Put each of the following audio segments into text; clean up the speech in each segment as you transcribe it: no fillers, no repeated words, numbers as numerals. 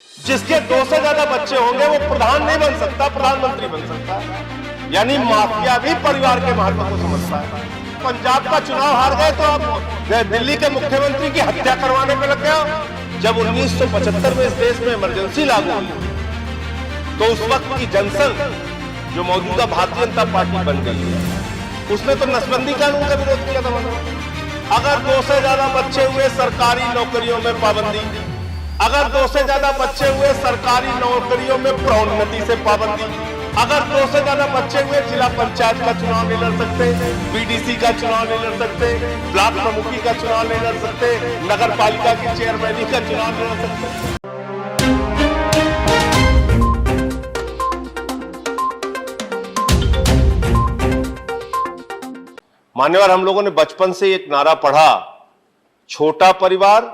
जिसके 2 से ज्यादा बच्चे होंगे वो प्रधान नहीं बन सकता, प्रधानमंत्री बन सकता है। यानी माफिया भी परिवार के महत्व को समझता है। पंजाब का चुनाव हार गए तो आप दिल्ली के मुख्यमंत्री की हत्या करवाने पे लग गए। जब 1975 में इस देश में इमरजेंसी लागू हुई तो उस वक्त की जनसंघ जो मौजूदा भारतीय जनता पार्टी बन गई है, उसने तो नसबंदी कानून का विरोध किया था। अगर 2 से ज्यादा बच्चे हुए सरकारी नौकरियों में पाबंदी, अगर 2 से ज्यादा बच्चे हुए सरकारी नौकरियों में प्रोन्नति से पाबंदी, अगर 2 से ज्यादा बच्चे हुए जिला पंचायत का चुनाव नहीं लड़ सकते, बीडीसी का चुनाव नहीं लड़ सकते, ब्लॉक प्रमुखी का चुनाव नहीं लड़ सकते, नगर पालिका की चेयरमैनी का चुनाव नहीं लड़ सकते। मान्यवर, हम लोगों ने बचपन से एक नारा पढ़ा, छोटा परिवार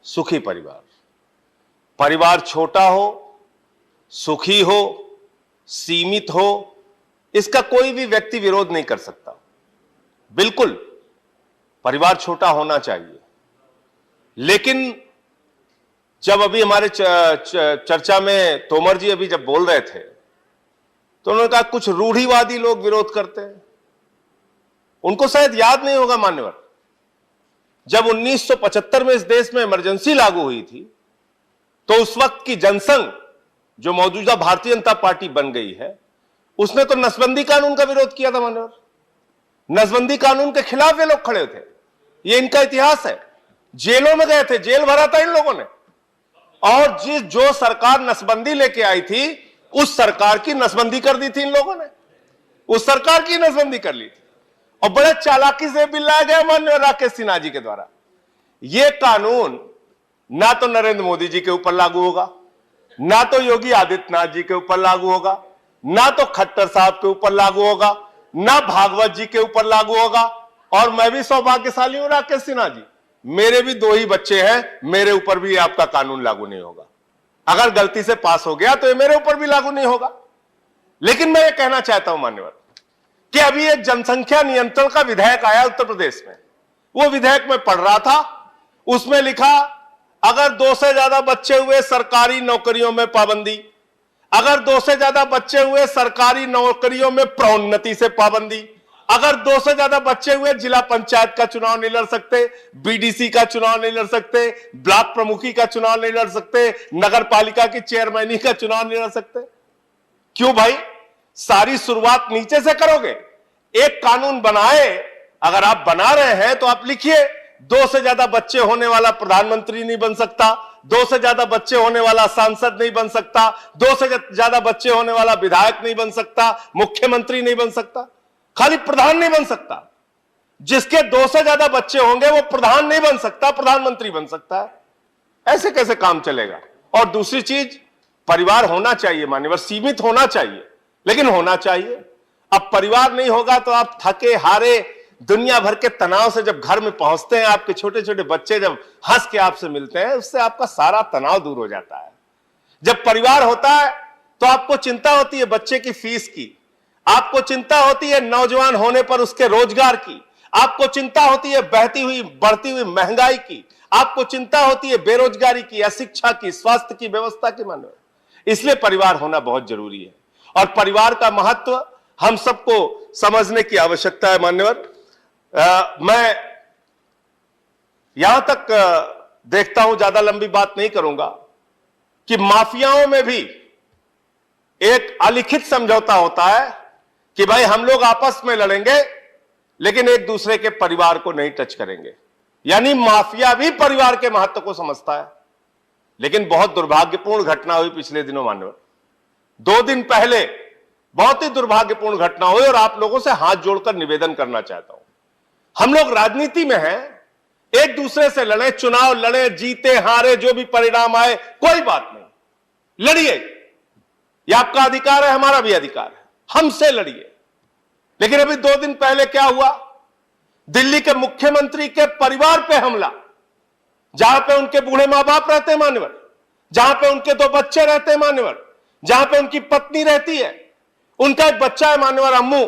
सुखी परिवार। परिवार छोटा हो, सुखी हो, सीमित हो, इसका कोई भी व्यक्ति विरोध नहीं कर सकता। बिल्कुल परिवार छोटा होना चाहिए। लेकिन जब अभी हमारे चर्चा में तोमर जी अभी जब बोल रहे थे तो उन्होंने कहा कुछ रूढ़िवादी लोग विरोध करते हैं। उनको शायद याद नहीं होगा मान्यवर, जब 1975 में इस देश में इमरजेंसी लागू हुई थी तो उस वक्त की जनसंघ जो मौजूदा भारतीय जनता पार्टी बन गई है, उसने तो नसबंदी कानून का विरोध किया था मान्यवर। नसबंदी कानून के खिलाफ ये लोग खड़े थे। ये इनका इतिहास है। जेलों में गए थे, जेल भरा था इन लोगों ने। और जो सरकार नसबंदी लेके आई थी, उस सरकार की नसबंदी कर दी थी इन लोगों ने। उस सरकार की नसबंदी कर ली थी और बड़े चालाकी से बिल लाया गया माननीय राकेश सिन्हा जी के द्वारा। यह कानून ना तो नरेंद्र मोदी जी के ऊपर लागू होगा, ना तो योगी आदित्यनाथ जी के ऊपर लागू होगा, ना तो खट्टर साहब के ऊपर लागू होगा, ना भागवत जी के ऊपर लागू होगा। और मैं भी सौभाग्यशाली हूं राकेश सिन्हा जी, मेरे भी 2 ही बच्चे हैं, मेरे ऊपर भी आपका कानून लागू नहीं होगा। अगर गलती से पास हो गया तो ये मेरे ऊपर भी लागू नहीं होगा। लेकिन मैं ये कहना चाहता हूं मान्यवर कि अभी एक जनसंख्या नियंत्रण का विधेयक आया उत्तर प्रदेश में। वो विधेयक में पढ़ रहा था, उसमें लिखा अगर 2 से ज्यादा बच्चे हुए सरकारी नौकरियों में पाबंदी, अगर 2 से ज्यादा बच्चे हुए सरकारी नौकरियों में प्रोन्नति से पाबंदी, अगर 2 से ज्यादा बच्चे हुए जिला पंचायत का चुनाव नहीं लड़ सकते, बीडीसी का चुनाव नहीं लड़ सकते, ब्लॉक प्रमुखी का चुनाव नहीं लड़ सकते, नगर पालिका की चेयरमैनी का चुनाव नहीं लड़ सकते। क्यों भाई, सारी शुरुआत नीचे से करोगे? एक कानून बनाए, अगर आप बना रहे हैं तो आप लिखिए 2 से ज्यादा बच्चे होने वाला प्रधानमंत्री नहीं बन सकता, 2 से ज्यादा बच्चे होने वाला सांसद नहीं बन सकता, 2 से ज्यादा बच्चे होने वाला विधायक नहीं बन सकता, मुख्यमंत्री नहीं बन सकता, खाली प्रधान नहीं बन सकता। जिसके 2 से ज्यादा बच्चे होंगे वो प्रधान नहीं बन सकता, प्रधानमंत्री बन सकता है। ऐसे कैसे काम चलेगा? और दूसरी चीज, परिवार होना चाहिए मान्यवर, सीमित होना चाहिए, लेकिन होना चाहिए। अब परिवार नहीं होगा तो आप थके हारे दुनिया भर के तनाव से जब घर में पहुंचते हैं, आपके छोटे छोटे बच्चे जब हंस के आपसे मिलते हैं, उससे आपका सारा तनाव दूर हो जाता है। जब परिवार होता है तो आपको चिंता होती है बच्चे की फीस की, आपको चिंता होती है नौजवान होने पर उसके रोजगार की, आपको चिंता होती है बहती हुई बढ़ती हुई महंगाई की, आपको चिंता होती है बेरोजगारी की, अशिक्षा की, स्वास्थ्य की व्यवस्था की। मानव इसलिए परिवार होना बहुत जरूरी है और परिवार का महत्व हम सबको समझने की आवश्यकता है मान्यवर। मैं यहां तक देखता हूं, ज्यादा लंबी बात नहीं करूंगा, कि माफियाओं में भी एक अलिखित समझौता होता है कि भाई हम लोग आपस में लड़ेंगे लेकिन एक दूसरे के परिवार को नहीं टच करेंगे। यानी माफिया भी परिवार के महत्व को समझता है। लेकिन बहुत दुर्भाग्यपूर्ण घटना हुई पिछले दिनों मान्यवर। 2 दिन पहले बहुत ही दुर्भाग्यपूर्ण घटना हुई और आप लोगों से हाथ जोड़कर निवेदन करना चाहता हूं, हम लोग राजनीति में हैं, एक दूसरे से लड़े, चुनाव लड़े, जीते हारे जो भी परिणाम आए कोई बात नहीं, लड़िए, यह आपका अधिकार है, हमारा भी अधिकार है, हमसे लड़िए। लेकिन अभी 2 दिन पहले क्या हुआ? दिल्ली के मुख्यमंत्री के परिवार पे हमला, जहां पे उनके बूढ़े मां बाप रहते हैं मान्यवर, जहां पे उनके 2 बच्चे रहते हैं मान्यवर, जहां पे उनकी पत्नी रहती है, उनका एक बच्चा है मान्यवर अम्मू।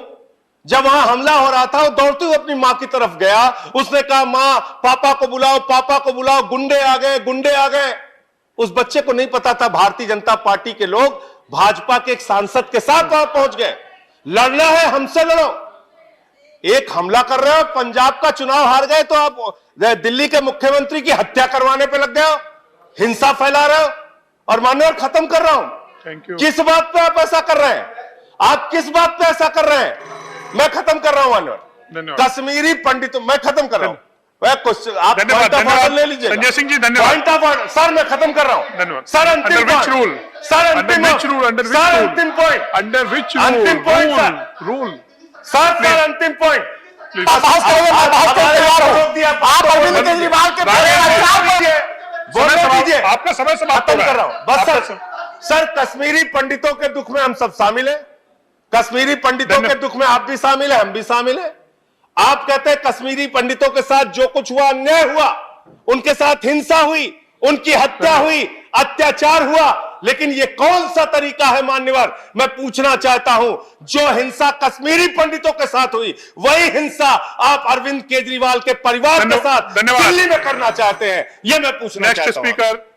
जब वहां हमला हो रहा था वो दौड़ते हुए अपनी मां की तरफ गया, उसने कहा मां पापा को बुलाओ, पापा को बुलाओ, गुंडे आ गए, गुंडे आ गए। उस बच्चे को नहीं पता था भारतीय जनता पार्टी के लोग भाजपा के एक सांसद के साथ वहां पहुंच गए। लड़ना है हमसे लड़ो। एक हमला कर रहे हो, पंजाब का चुनाव हार गए तो आप दिल्ली के मुख्यमंत्री की हत्या करवाने पे लग गए हो, हिंसा फैला रहे हो। और मान्यवर खत्म कर रहा हूं, थैंक यू। किस बात पे आप ऐसा कर रहे हैं? आप किस बात पे ऐसा कर रहे हैं? मैं खत्म कर रहा हूं मान्यवर। धन्यवाद। कश्मीरी पंडितों, मैं खत्म कर रहा हूं। आप धन्यवाद, पॉइंट ऑफ ऑर्डर ले लीजिए। संजय सिंह जी, धन्यवाद। पॉइंट ऑफ ऑर्डर सर, मैं खत्म कर रहा हूं। धन्यवाद सर। अंतिम अंडर विच रूल? सर अंतिम rule? Under which sir rule? अंतिम पॉइंट। Under which rule? अंतिम पॉइंट सर। रूल सर अंतिम पॉइंट। प्लीज। आप अरविंद केजरीवाल के बोलने दीजिए। आपका समय समाप्त खत्म कर रहा हूं बस आपका सर। सर कश्मीरी पंडितों के दुख में हम सब शामिल हैं। कश्मीरी पंडितों के दुख में आप भी शामिल हैं, हम भी शामिल हैं। आप कहते हैं कश्मीरी पंडितों के साथ जो कुछ हुआ, अन्याय हुआ, उनके साथ हिंसा हुई, उनकी हत्या हुई, अत्याचार हुआ, लेकिन ये कौन सा तरीका है मान्यवर? मैं पूछना चाहता हूं, जो हिंसा कश्मीरी पंडितों के साथ हुई, वही हिंसा आप अरविंद केजरीवाल के परिवार के साथ दिल्ली में करना चाहते हैं, यह मैं पूछना चाहता हूं। Next speaker